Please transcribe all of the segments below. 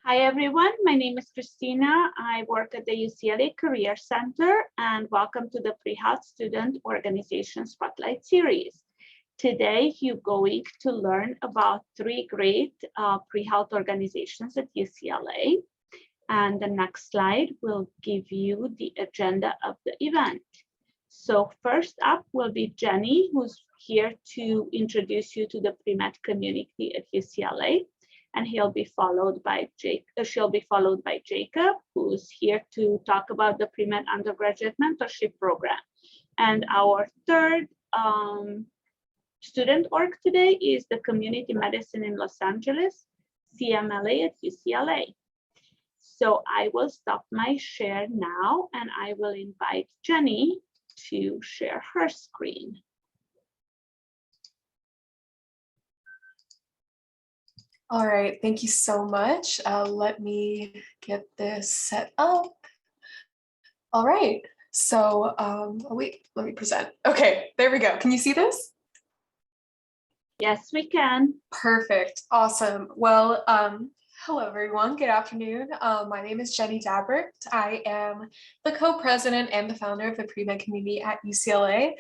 Hi everyone, my name is Christina. I work at the UCLA Career Center and welcome to the Pre-Health Student Organization Spotlight Series. Today you're going to learn about three great pre-health organizations at UCLA. And the next slide will give you the agenda of the event. So first up will be Jenny, who's here to introduce you to the PreMed community at UCLA. And she'll be followed by Jacob, who's here to talk about the PreMed undergraduate mentorship program. And our third student org today is the Community Medicine in Los Angeles, CMLA at UCLA. So I will stop my share now and I will invite Jenny to share her screen. All right, thank you so much. Let me get this set up. All right, so wait, let me present. Okay, there we go. Can you see this? Yes, we can. Perfect, awesome. Well, hello everyone, good afternoon. My name is Jenny Dabbert. I am the co-president and the founder of the PreMed Community at UCLA.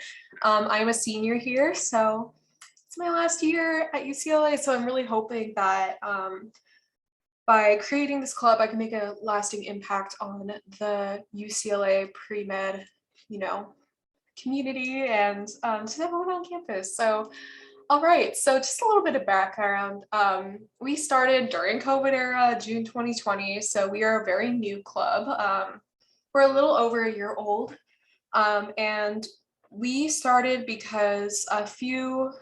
I am a senior here, so my last year at UCLA, so I'm really hoping that by creating this club, I can make a lasting impact on the UCLA pre-med, community and to everyone on campus. So, all right, so just a little bit of background. We started during COVID era, June 2020, so we are a very new club. We're a little over a year old, and we started because a few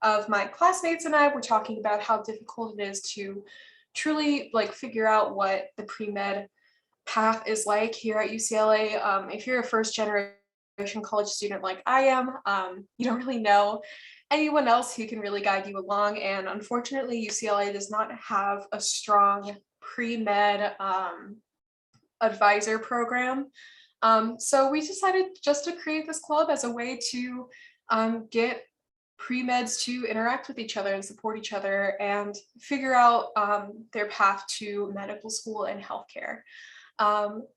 of my classmates and I were talking about how difficult it is to truly figure out what the pre-med path is like here at UCLA. If you're a first generation college student like I am, you don't really know anyone else who can really guide you along. And unfortunately, UCLA does not have a strong pre-med advisor program. So we decided just to create this club as a way to get pre-meds to interact with each other and support each other and figure out their path to medical school and healthcare.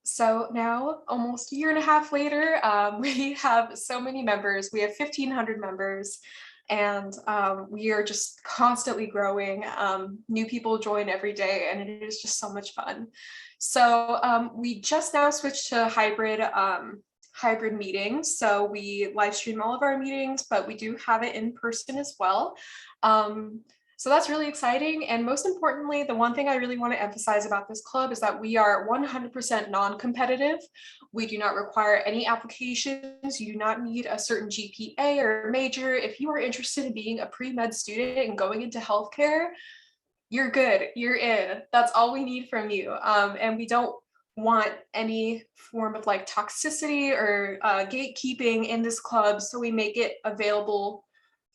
So now, almost a year and a half later, we have so many members. We have 1,500 members, and we are just constantly growing. New people join every day, and it is just so much fun. So we just now switched to hybrid meetings. So we live stream all of our meetings, but we do have it in person as well. So that's really exciting. And most importantly, the one thing I really want to emphasize about this club is that we are 100% non-competitive. We do not require any applications. You do not need a certain GPA or major. If you are interested in being a pre-med student and going into healthcare, you're good, you're in. That's all we need from you. And we don't want any form of toxicity or gatekeeping in this club, so we make it available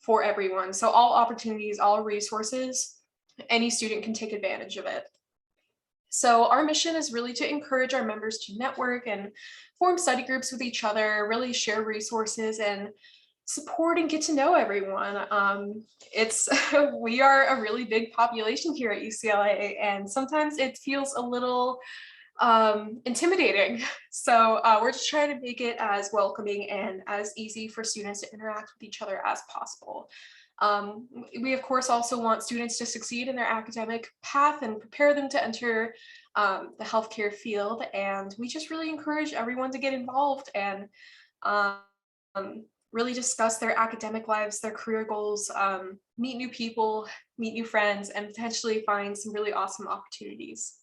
for everyone. So all opportunities, all resources, any student can take advantage of it. So our mission is really to encourage our members to network and form study groups with each other, really share resources and support and get to know everyone. We are a really big population here at UCLA, and sometimes it feels a little intimidating. So we're just trying to make it as welcoming and as easy for students to interact with each other as possible. We of course also want students to succeed in their academic path and prepare them to enter the healthcare field. And we just really encourage everyone to get involved and really discuss their academic lives, their career goals, meet new people, meet new friends, and potentially find some really awesome opportunities.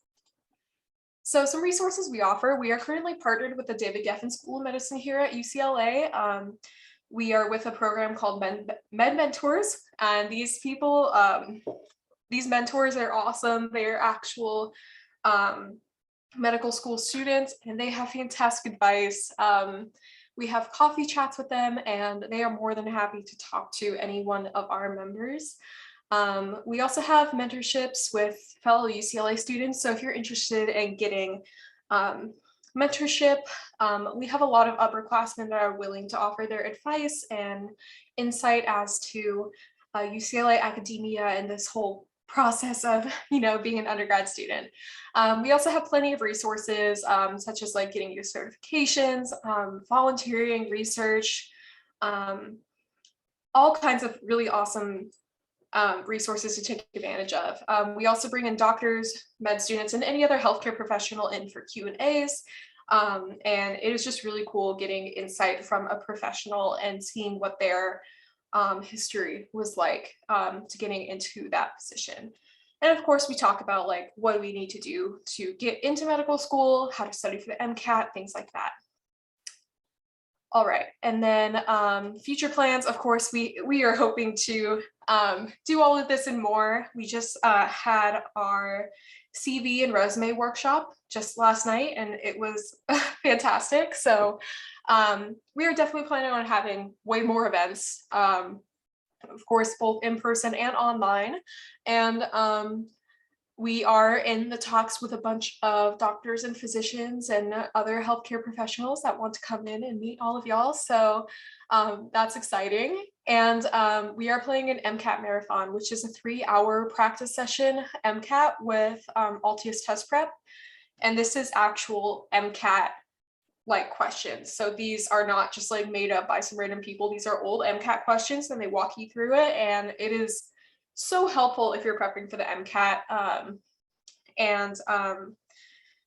So some resources we offer: we are currently partnered with the David Geffen School of Medicine here at UCLA. We are with a program called Med Mentors, and these people, these mentors are awesome. They are actual medical school students, and they have fantastic advice. We have coffee chats with them, and they are more than happy to talk to any one of our members. We also have mentorships with fellow UCLA students. So if you're interested in getting mentorship, we have a lot of upperclassmen that are willing to offer their advice and insight as to UCLA academia and this whole process of, being an undergrad student. We also have plenty of resources, such as like getting your certifications, volunteering, research, all kinds of really awesome resources to take advantage of. We also bring in doctors, med students, and any other healthcare professional in for Q&As. And it is just really cool getting insight from a professional and seeing what their history was like to getting into that position. And of course, we talk about like what do we need to do to get into medical school, how to study for the MCAT, things like that. All right, and then future plans, of course, we are hoping to do all of this and more. We just had our CV and resume workshop just last night, and it was fantastic. So we are definitely planning on having way more events, of course, both in person and online. And we are in the talks with a bunch of doctors and physicians and other healthcare professionals that want to come in and meet all of y'all. So that's exciting. And we are playing an MCAT marathon, which is a 3-hour practice session MCAT with Altius Test Prep. And this is actual MCAT like questions. So these are not just like made up by some random people. These are old MCAT questions and they walk you through it. And it is so helpful if you're prepping for the MCAT.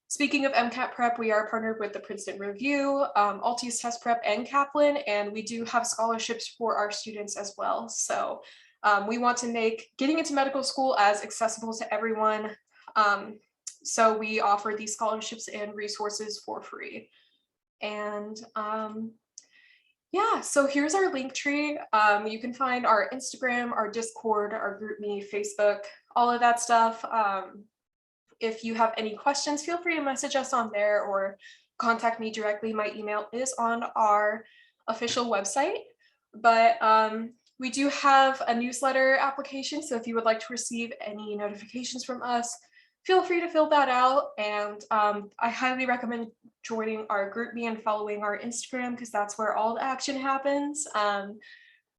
Speaking of MCAT prep, we are partnered with the Princeton Review, Altius Test Prep, and Kaplan, and we do have scholarships for our students as well. So we want to make getting into medical school as accessible to everyone. So we offer these scholarships and resources for free. And yeah, so here's our link tree. You can find our Instagram, our Discord, our GroupMe, Facebook, all of that stuff. If you have any questions, feel free to message us on there or contact me directly. My email is on our official website, but we do have a newsletter application. So if you would like to receive any notifications from us, feel free to fill that out. And I highly recommend joining our GroupMe and following our Instagram because that's where all the action happens.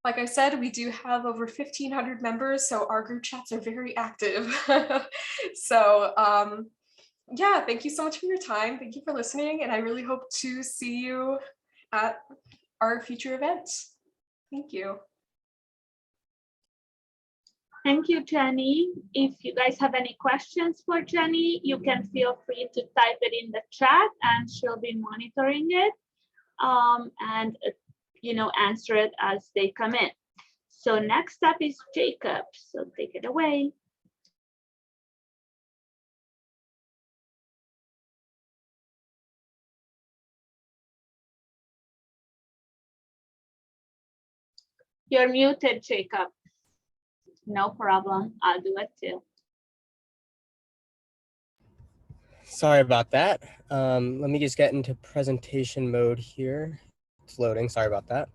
Like I said, we do have over 1,500 members, so our group chats are very active. So yeah, thank you so much for your time. Thank you for listening, and I really hope to see you at our future events. Thank you. Thank you, Jenny. If you guys have any questions for Jenny, you can feel free to type it in the chat and she'll be monitoring it. And answer it as they come in. So next up is Jacob. So take it away. You're muted, Jacob. No problem. I'll do it too. Sorry about that. Let me just get into presentation mode here. It's loading, sorry about that.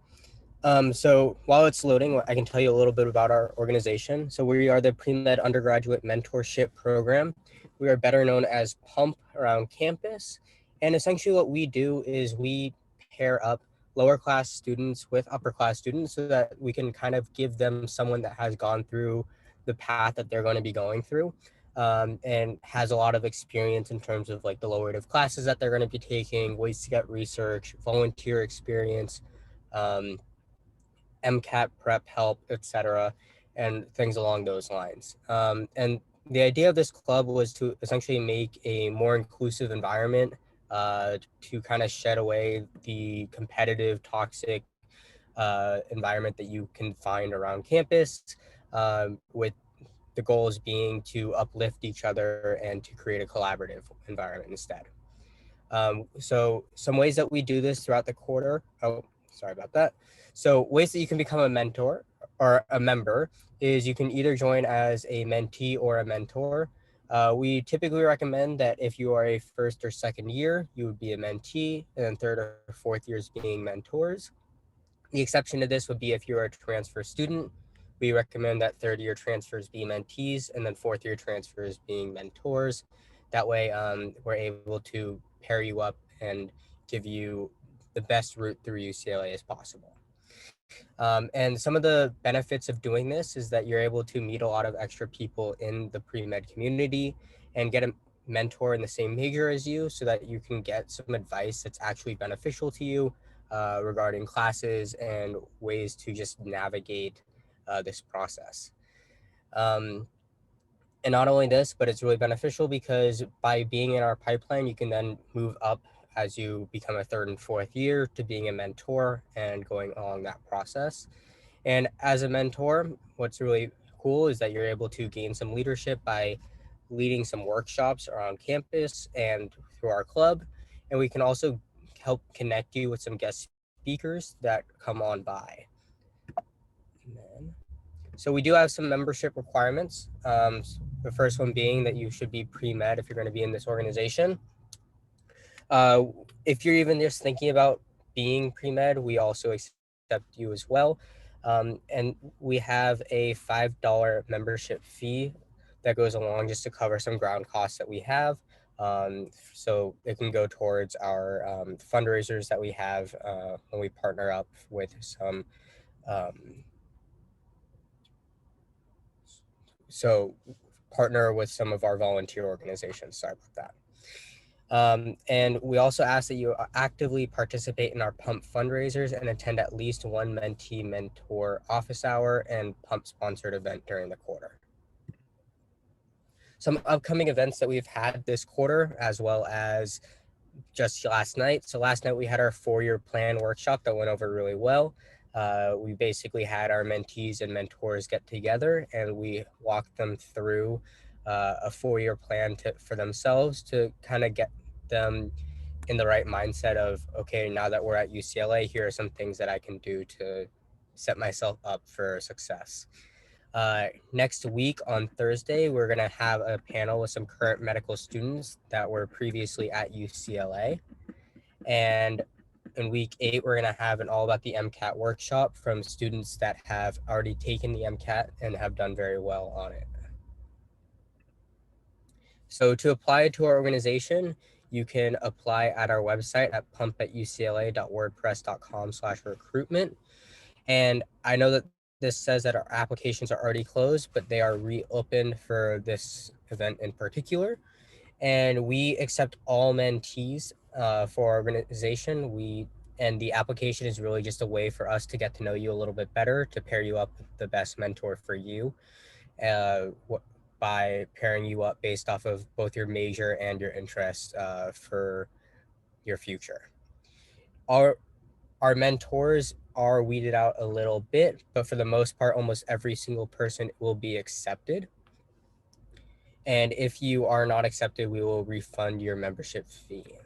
So while it's loading, I can tell you a little bit about our organization. So we are the PreMed Undergraduate Mentorship Program. We are better known as PUMP around campus. And essentially what we do is we pair up lower class students with upper class students so that we can kind of give them someone that has gone through the path that they're going to be going through. And has a lot of experience in terms of like the lower classes that they're going to be taking, ways to get research, volunteer experience, MCAT prep help, etc., and things along those lines. And the idea of this club was to essentially make a more inclusive environment to kind of shed away the competitive, toxic environment that you can find around campus, with the goals being to uplift each other and to create a collaborative environment instead. So some ways that we do this throughout the quarter, sorry about that. So ways that you can become a mentor or a member is you can either join as a mentee or a mentor. We typically recommend that if you are a first or second year, you would be a mentee, and then third or fourth years being mentors. The exception to this would be if you're a transfer student. We recommend that third year transfers be mentees and then fourth year transfers being mentors. That way we're able to pair you up and give you the best route through UCLA as possible. And some of the benefits of doing this is that you're able to meet a lot of extra people in the pre-med community and get a mentor in the same major as you so that you can get some advice that's actually beneficial to you regarding classes and ways to just navigate this process. And not only this, but it's really beneficial because by being in our pipeline, you can then move up as you become a third and fourth year to being a mentor and going along that process. And as a mentor, what's really cool is that you're able to gain some leadership by leading some workshops around campus and through our club. And we can also help connect you with some guest speakers that come on by. So we do have some membership requirements. The first one being that you should be pre-med if you're going to be in this organization. If you're even just thinking about being pre-med, we also accept you as well. And we have a $5 membership fee that goes along just to cover some ground costs that we have. So it can go towards our fundraisers that we have when we partner up with some partner with some of our volunteer organizations. Sorry about that. And we also ask that you actively participate in our PUMP fundraisers and attend at least one mentee mentor office hour and PUMP sponsored event during the quarter. Some upcoming events that we've had this quarter, as well as just last night. So last night we had our 4-year plan workshop that went over really well. We basically had our mentees and mentors get together and we walked them through a 4-year plan for themselves to kind of get them in the right mindset of, okay, now that we're at UCLA, here are some things that I can do to set myself up for success. Next week on Thursday, we're going to have a panel with some current medical students that were previously at UCLA. And in week 8, we're going to have an all about the MCAT workshop from students that have already taken the MCAT and have done very well on it. So to apply to our organization, you can apply at our website at pump@ucla.wordpress.com/recruitment. And I know that this says that our applications are already closed, but they are reopened for this event in particular. And we accept all mentees for our organization. And the application is really just a way for us to get to know you a little bit better, to pair you up with the best mentor for you by pairing you up based off of both your major and your interest for your future. Our mentors are weeded out a little bit, but for the most part, almost every single person will be accepted. And if you are not accepted, we will refund your membership fee.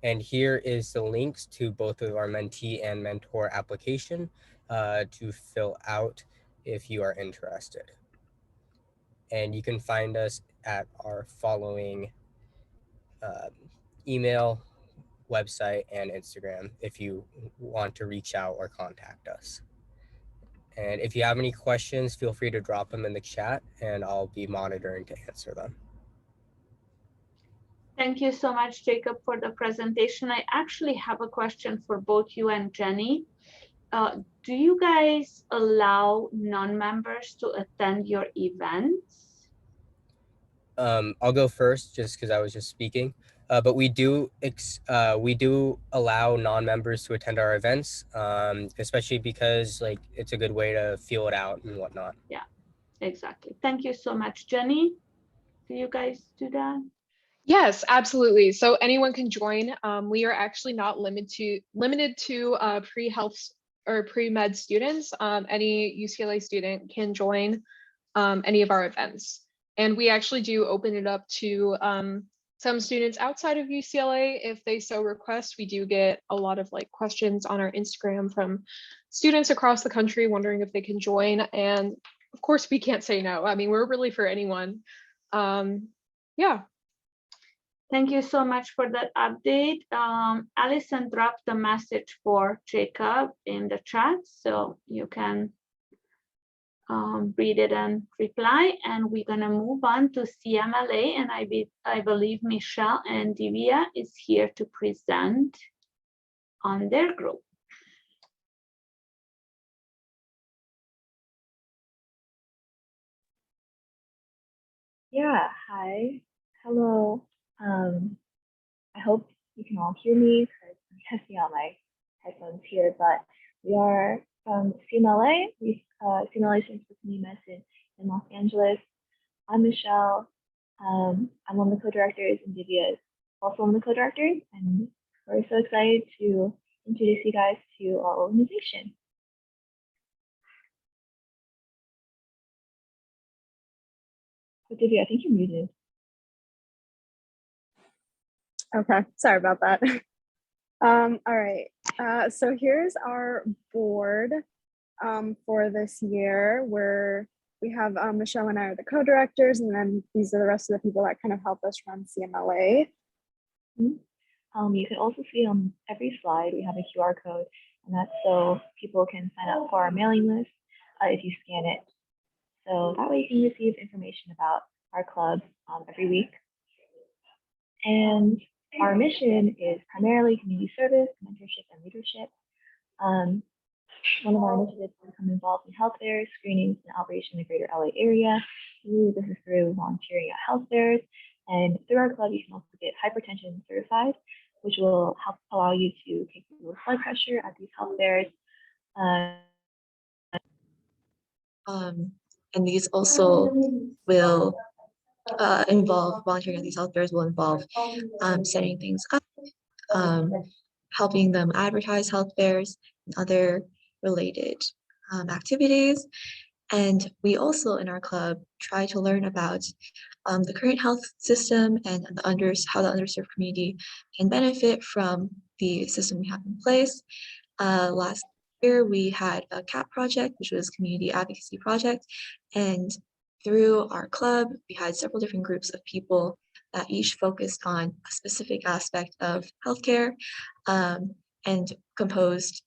And here is the links to both of our mentee and mentor application to fill out if you are interested. And you can find us at our following email, website, and Instagram if you want to reach out or contact us. And if you have any questions, feel free to drop them in the chat and I'll be monitoring to answer them. Thank you so much, Jacob, for the presentation. I actually have a question for both you and Jenny. Do you guys allow non-members to attend your events? I'll go first just because I was just speaking. But we do allow non-members to attend our events, especially because like it's a good way to feel it out and whatnot. Yeah, exactly. Thank you so much, Jenny. Do you guys do that? Yes, absolutely. So anyone can join. We are actually not limited to pre-health or pre-med students. Any UCLA student can join any of our events. And we actually do open it up to some students outside of UCLA if they so request. We do get a lot of like questions on our Instagram from students across the country wondering if they can join. And of course, we can't say no. I mean, we're really for anyone. Yeah. Thank you so much for that update. Allison dropped the message for Jacob in the chat, so you can read it and reply. And we're gonna move on to CMLA, and I believe Michelle and Divya is here to present on their group. Yeah, hi. Hello. I hope you can all hear me because I'm testing out my headphones here, but we are from CMLA. CMLA stands for Community Medicine in Los Angeles. I'm Michelle. I'm one of the co-directors, and Divya is also one of the co-directors, and we're so excited to introduce you guys to our organization. So Divya, I think you're muted. Okay, sorry about that. All right, so here's our board for this year, where we have Michelle and I are the co-directors, and then these are the rest of the people that kind of help us run CMLA. You can also see on every slide we have a QR code, and that's so people can sign up for our mailing list if you scan it. So that way you can receive information about our club every week. And our mission is primarily community service, mentorship, and leadership. One of our initiatives is to become involved in health fairs, screenings, and outreach in the greater LA area. This is through volunteering at health fairs. And through our club, you can also get hypertension certified, which will help allow you to take your blood pressure at these health fairs. And these also will involve volunteering at these health fairs, will involve setting things up, helping them advertise health fairs and other related activities. And we also in our club try to learn about the current health system and how the underserved community can benefit from the system we have in place. Last year we had a CAP project, which was community advocacy project, and through our club we had several different groups of people that each focused on a specific aspect of healthcare and composed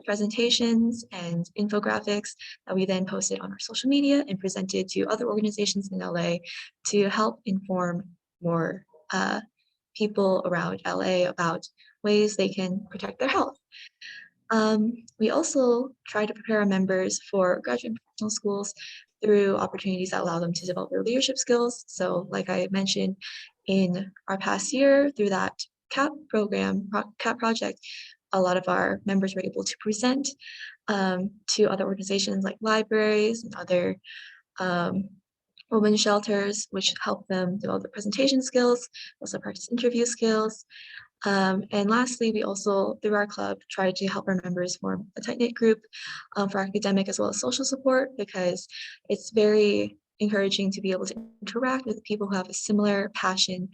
presentations and infographics that we then posted on our social media and presented to other organizations in LA to help inform more people around LA about ways they can protect their health. We also try to prepare our members for graduate and professional schools through opportunities that allow them to develop their leadership skills. So like I mentioned in our past year, through that CAP program, CAP project, a lot of our members were able to present to other organizations like libraries and other women's shelters, which help them develop their presentation skills, also practice interview skills. And lastly, we also, through our club, try to help our members form a tight-knit group for academic as well as social support, because it's very encouraging to be able to interact with people who have a similar passion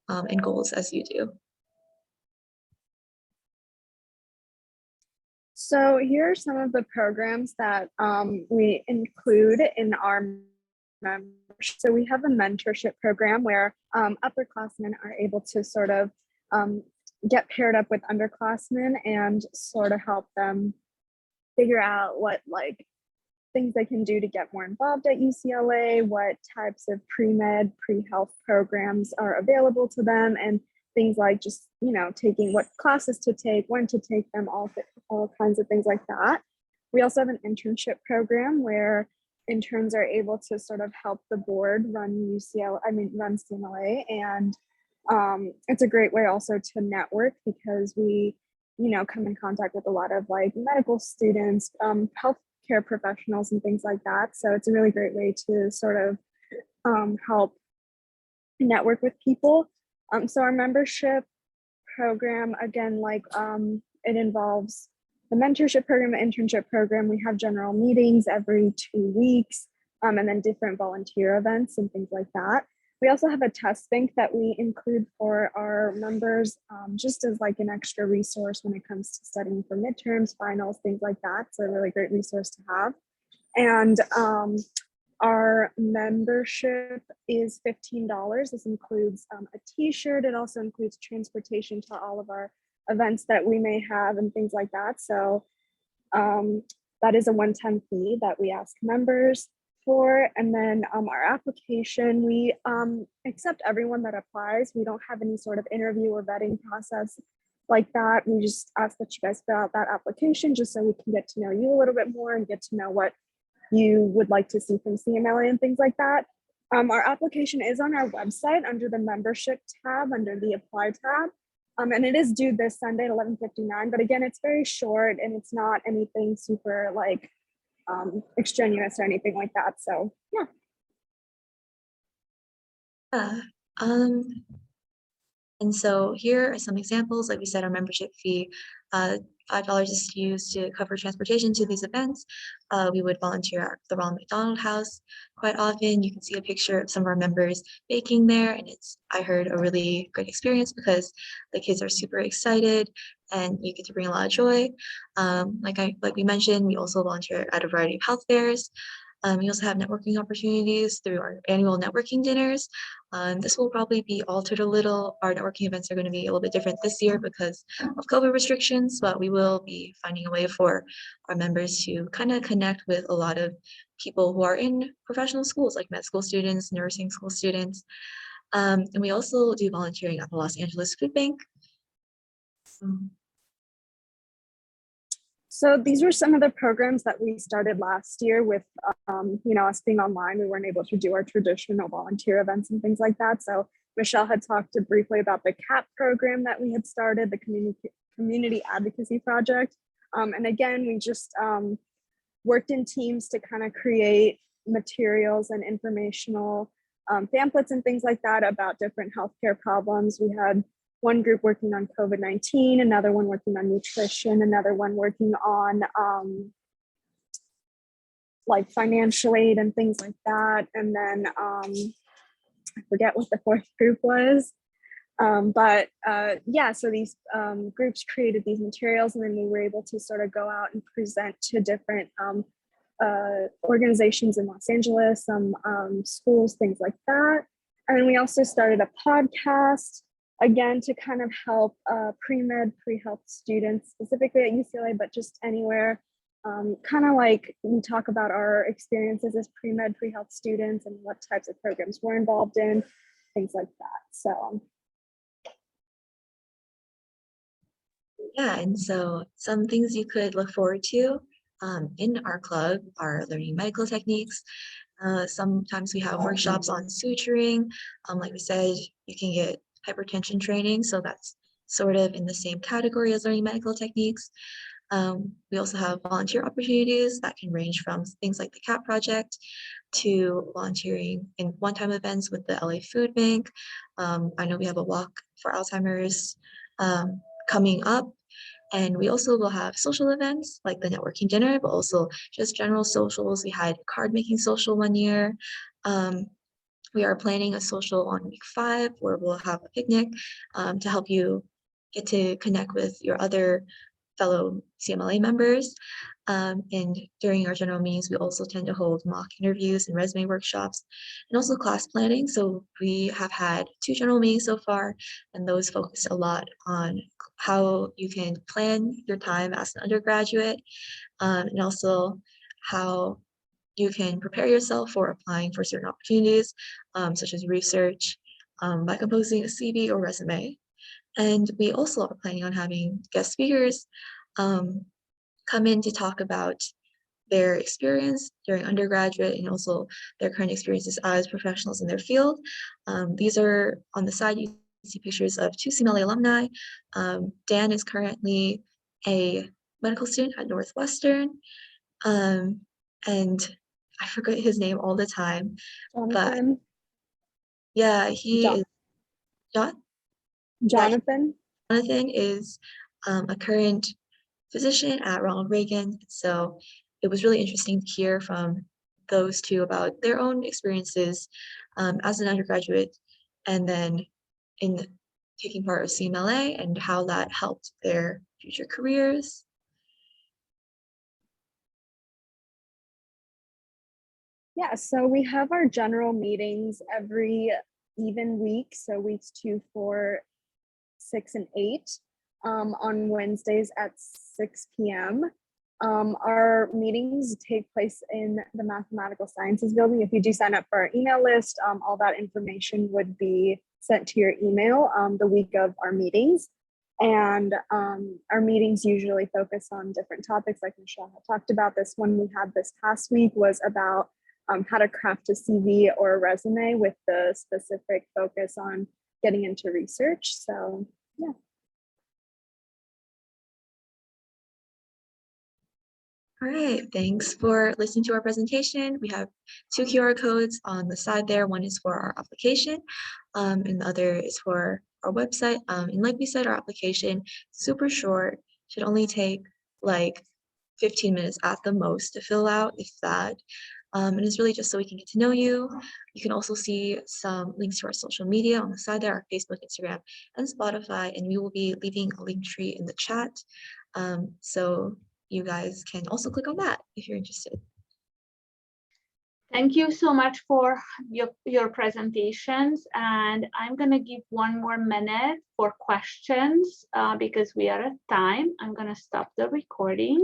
and goals as you do. So here are some of the programs that we include in our membership. So we have a mentorship program where upperclassmen are able to sort of get paired up with underclassmen and sort of help them figure out what things they can do to get more involved at UCLA, what types of pre-med, pre-health programs are available to them, and things like just, taking what classes to take, when to take them, all kinds of things like that. We also have an internship program where interns are able to sort of help the board run CMLA, and it's a great way also to network, because we, come in contact with a lot of medical students, healthcare professionals and things like that. So it's a really great way to sort of help network with people. So our membership program, again, it involves the mentorship program, the internship program. We have general meetings every 2 weeks, and then different volunteer events and things like that. We also have a test bank that we include for our members, just as an extra resource when it comes to studying for midterms, finals, things like that. It's a really great resource to have. And our membership is $15. This includes a t-shirt. It also includes transportation to all of our events that we may have and things like that. So that is a one-time fee that we ask members for. And then our application, we accept everyone that applies. We don't have any sort of interview or vetting process like that. We just ask that you guys fill out that application just so we can get to know you a little bit more and get to know what you would like to see from CMLA and things like that. Our application is on our website under the membership tab, under the apply tab. And it is due this Sunday at 11:59. But again, it's very short and it's not anything super like extraneous or anything like that. So yeah. And so here are some examples. Like we said, our membership fee, $5 is used to cover transportation to these events. We would volunteer at the Ronald McDonald House quite often. You can see a picture of some of our members baking there, and it's, I heard, a really great experience because the kids are super excited and you get to bring a lot of joy. Like we mentioned, we also volunteer at a variety of health fairs. We also have networking opportunities through our annual networking dinners. This will probably be altered a little. Our networking events are going to be a little bit different this year because of COVID restrictions, but we will be finding a way for our members to kind of connect with a lot of people who are in professional schools, like med school students, nursing school students. And we also do volunteering at the Los Angeles Food Bank. So these were some of the programs that we started last year with, us being online. We weren't able to do our traditional volunteer events and things like that. So Michelle had talked briefly about the CAP program that we had started, the community advocacy project. And again, we just worked in teams to kind of create materials and informational pamphlets and things like that about different healthcare problems. We had one group working on COVID-19, another one working on nutrition, another one working on like financial aid and things like that. And then I forget what the fourth group was. So these groups created these materials, and then we were able to sort of go out and present to different organizations in Los Angeles, some schools, things like that. And then we also started a podcast, again, to kind of help pre-med, pre-health students, specifically at UCLA, but just anywhere. Kind of like we talk about our experiences as pre-med, pre-health students and what types of programs we're involved in, things like that. So. Yeah, and so some things you could look forward to in our club are learning medical techniques. Sometimes we have workshops on suturing. Like we said, you can get hypertension training, so that's sort of in the same category as learning medical techniques. We also have volunteer opportunities that can range from things like the CAP project to volunteering in one-time events with the LA Food Bank. I know we have a walk for Alzheimer's coming up, and we also will have social events like the networking dinner, but also just general socials. We had card making social one year. We are planning a social on week 5 where we'll have a picnic to help you get to connect with your other fellow CMLA members. And during our general meetings, we also tend to hold mock interviews and resume workshops and also class planning. So we have had 2 general meetings so far, and those focus a lot on how you can plan your time as an undergraduate and also how you can prepare yourself for applying for certain opportunities, such as research, by composing a CV or resume. And we also are planning on having guest speakers come in to talk about their experience during undergraduate and also their current experiences as professionals in their field. These are on the side, you see pictures of 2 CMLA alumni. Dan is currently a medical student at Northwestern. And I forget his name all the time, Jonathan. but yeah, he is Jonathan. Jonathan is a current physician at Ronald Reagan. So it was really interesting to hear from those 2 about their own experiences as an undergraduate and then in taking part of CMLA and how that helped their future careers. Yeah, so we have our general meetings every even week. So weeks 2, 4, 6, and 8 on Wednesdays at 6 p.m. Our meetings take place in the Mathematical Sciences building. If you do sign up for our email list, all that information would be sent to your email the week of our meetings. And our meetings usually focus on different topics like Michelle had talked about. This one we had this past week was about how to craft a CV or a resume with the specific focus on getting into research. So yeah. All right, thanks for listening to our presentation. We have 2 QR codes on the side there. One is for our application, and the other is for our website. And like we said, our application, super short, should only take like 15 minutes at the most to fill out, if that. And it's really just so we can get to know you. You can also see some links to our social media on the side there, our Facebook, Instagram, and Spotify, and we will be leaving a link tree in the chat. So you guys can also click on that if you're interested. Thank you so much for your presentations. And I'm going to give 1 more minute for questions because we are at time. I'm going to stop the recording.